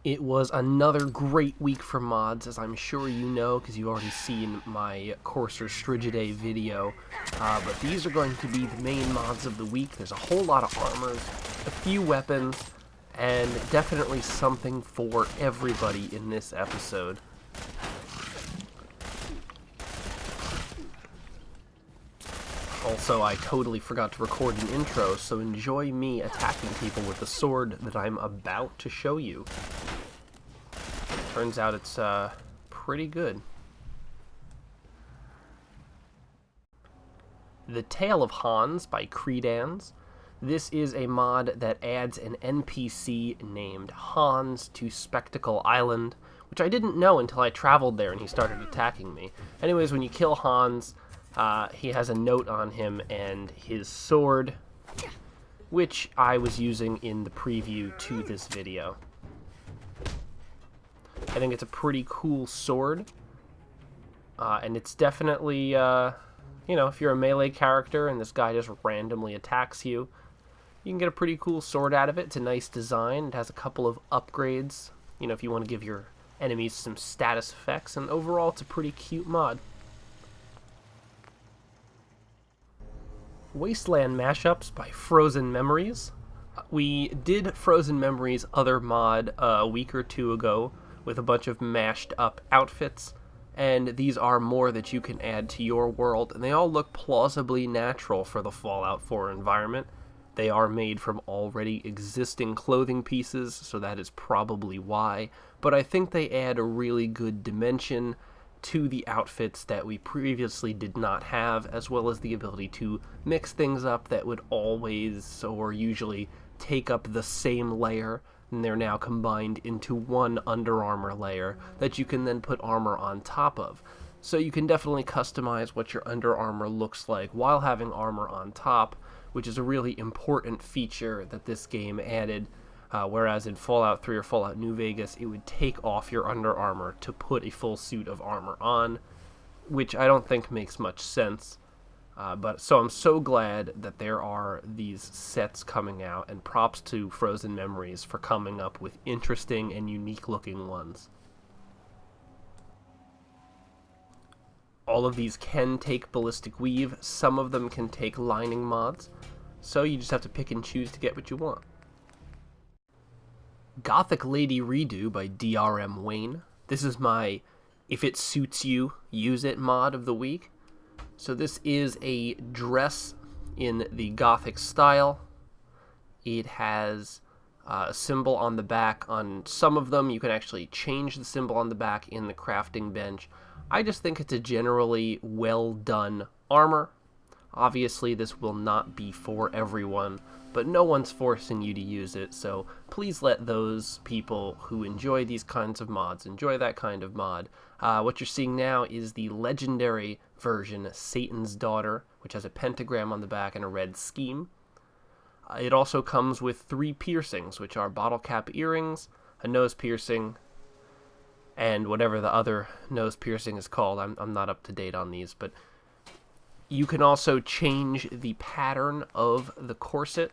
It was another great week for mods, as I'm sure you know, because you've already seen my Courser Strigidae video. But these are going to be the main mods of the week. There's a whole lot of armors, a few weapons, and definitely something for everybody in this episode. Also, I totally forgot to record an intro, so enjoy me attacking people with the sword that I'm about to show you. Turns out it's pretty good. The Tale of Hans by Crymtastic. This is a mod that adds an NPC named Hans to Spectacle Island, which I didn't know until I traveled there and he started attacking me. Anyways, when you kill Hans, he has a note on him and his sword, which I was using in the preview to this video. I think it's a pretty cool sword, and it's definitely, you know, if you're a melee character and this guy just randomly attacks you, you can get a pretty cool sword out of it. It's a nice design. It has a couple of upgrades, you know, if you want to give your enemies some status effects, and overall it's a pretty cute mod. Wasteland mashups by Frozen Memories. We did Frozen Memories other mod a week or two ago with a bunch of mashed up outfits, and these are more that you can add to your world, and they all look plausibly natural for the Fallout 4 environment. They are made from already existing clothing pieces, so that is probably why, but I think they add a really good dimension to the outfits that we previously did not have, as well as the ability to mix things up that would always or usually take up the same layer, and they're now combined into one Under Armor layer that you can then put armor on top of. So you can definitely customize what your Under Armor looks like while having armor on top, which is a really important feature that this game added. Whereas in Fallout 3 or Fallout New Vegas, it would take off your Under Armor to put a full suit of armor on, which I don't think makes much sense. So I'm so glad that there are these sets coming out, and props to Frozen Memories for coming up with interesting and unique looking ones. All of these can take Ballistic Weave, some of them can take lining mods, so you just have to pick and choose to get what you want. Gothic Lady Redo by DRM Wayne. This is my If It Suits You, Use It mod of the week. So this is a dress in the Gothic style. It has a symbol on the back. On some of them, you can actually change the symbol on the back in the crafting bench. I just think it's a generally well done armor. Obviously, this will not be for everyone, but no one's forcing you to use it, so please let those people who enjoy these kinds of mods enjoy that kind of mod. What you're seeing now is the legendary version, Satan's Daughter, which has a pentagram on the back and a red scheme. It also comes with 3 piercings, which are bottle cap earrings, a nose piercing, and whatever the other nose piercing is called. I'm not up to date on these, but you can also change the pattern of the corset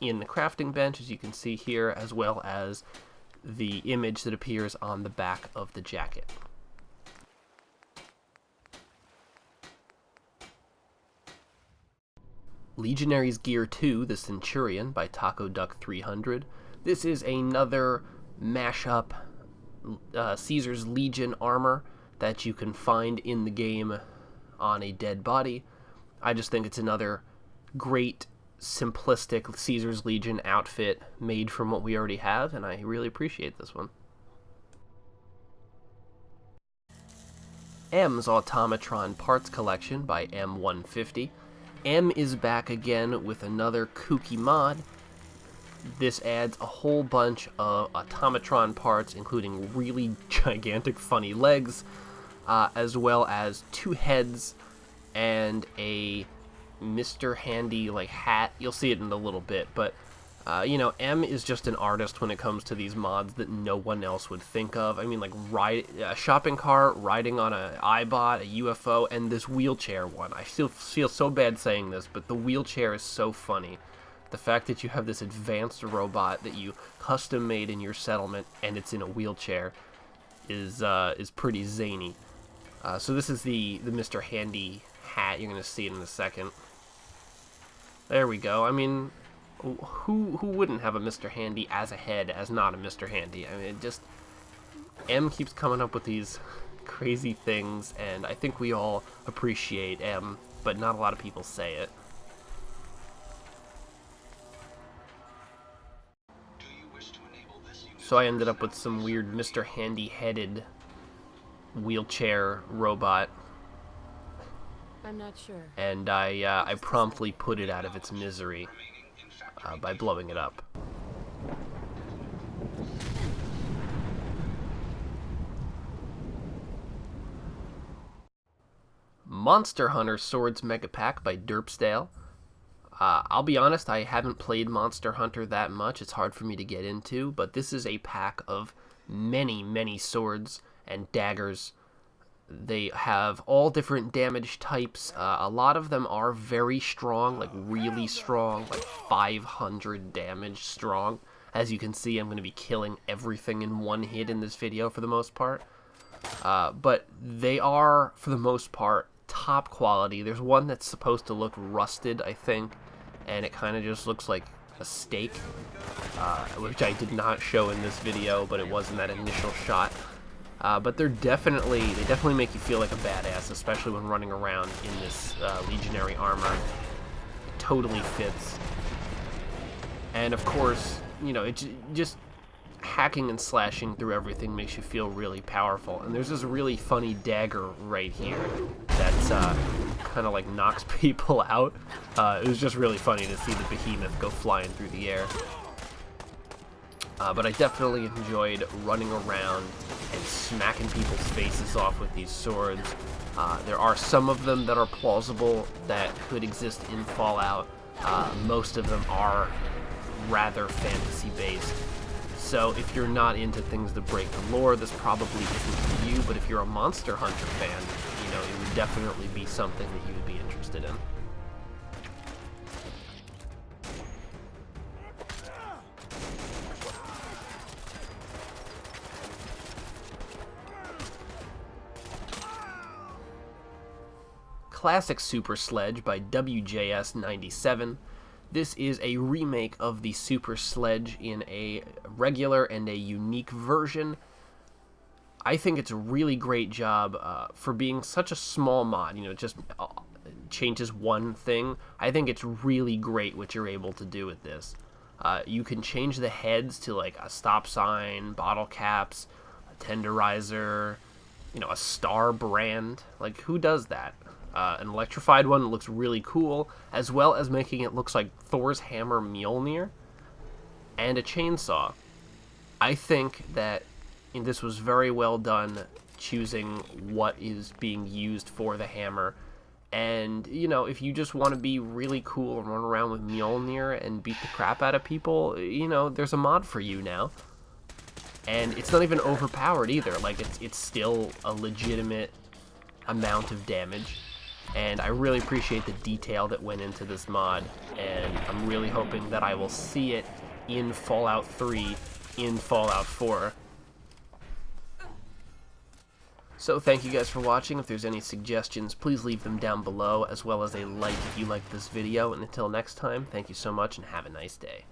in the crafting bench, as you can see here, as well as the image that appears on the back of the jacket. Legionaries Gear 2, the Centurion by Taco Duck 300. This is another mashup Caesar's Legion armor that you can find in the game on a dead body. I just think it's another great, simplistic Caesar's Legion outfit made from what we already have, and I really appreciate this one. M's Automatron Parts Collection by M150. M is back again with another kooky mod. This adds a whole bunch of automatron parts, including really gigantic funny legs, as well as 2 heads and a Mr. Handy like hat. You'll see it in a little bit, but you know, M is just an artist when it comes to these mods that no one else would think of. I mean, like a shopping cart, riding on an iBot, a UFO, and this wheelchair one. I feel so bad saying this, but the wheelchair is so funny. The fact that you have this advanced robot that you custom made in your settlement and it's in a wheelchair is pretty zany. So this is the Mr. Handy hat. You're gonna see it in a second. There we go. I mean, who wouldn't have a Mr. Handy as a head as not a Mr. Handy? I mean, it just, M keeps coming up with these crazy things, and I think we all appreciate M, but not a lot of people say it. So I ended up with some weird Mr. Handy-headed wheelchair robot. I'm not sure. And I promptly put it out of its misery by blowing it up. Monster Hunter Swords Mega Pack by Derpsdale. I'll be honest, I haven't played Monster Hunter that much. It's hard for me to get into, but this is a pack of many, many swords and daggers. They have all different damage types. A lot of them are very strong, like really strong, like 500 damage strong. As you can see, I'm going to be killing everything in one hit in this video for the most part. But they are, for the most part, top quality. There's one that's supposed to look rusted, I think, and it kind of just looks like a steak, which I did not show in this video, but it was in that initial shot. But they definitely make you feel like a badass, especially when running around in this legionary armor. It totally fits. And of course, you know, it just hacking and slashing through everything makes you feel really powerful. And there's this really funny dagger right here that's kind of like knocks people out. It was just really funny to see the behemoth go flying through the air. But I definitely enjoyed running around and smacking people's faces off with these swords. There are some of them that are plausible that could exist in Fallout. Most of them are rather fantasy-based. So if you're not into things that break the lore, this probably isn't for you. But if you're a Monster Hunter fan, you know, it would definitely be something that you would be interested in. Classic Super Sledge by WJS97. This is a remake of the Super Sledge in a regular and a unique version. I think it's a really great job for being such a small mod. You know, it just changes one thing. I think it's really great what you're able to do with this. You can change the heads to like a stop sign, bottle caps, a tenderizer, you know, a star brand. Like, who does that? An electrified one that looks really cool, as well as making it look like Thor's hammer Mjolnir, and a chainsaw. I think that this was very well done, choosing what is being used for the hammer. And, you know, if you just want to be really cool and run around with Mjolnir and beat the crap out of people, you know, there's a mod for you now. And it's not even overpowered either. Like, it's still a legitimate amount of damage. And I really appreciate the detail that went into this mod, and I'm really hoping that I will see it in Fallout 3, in Fallout 4. So thank you guys for watching. If there's any suggestions, please leave them down below, as well as a like if you liked this video. And until next time, thank you so much and have a nice day.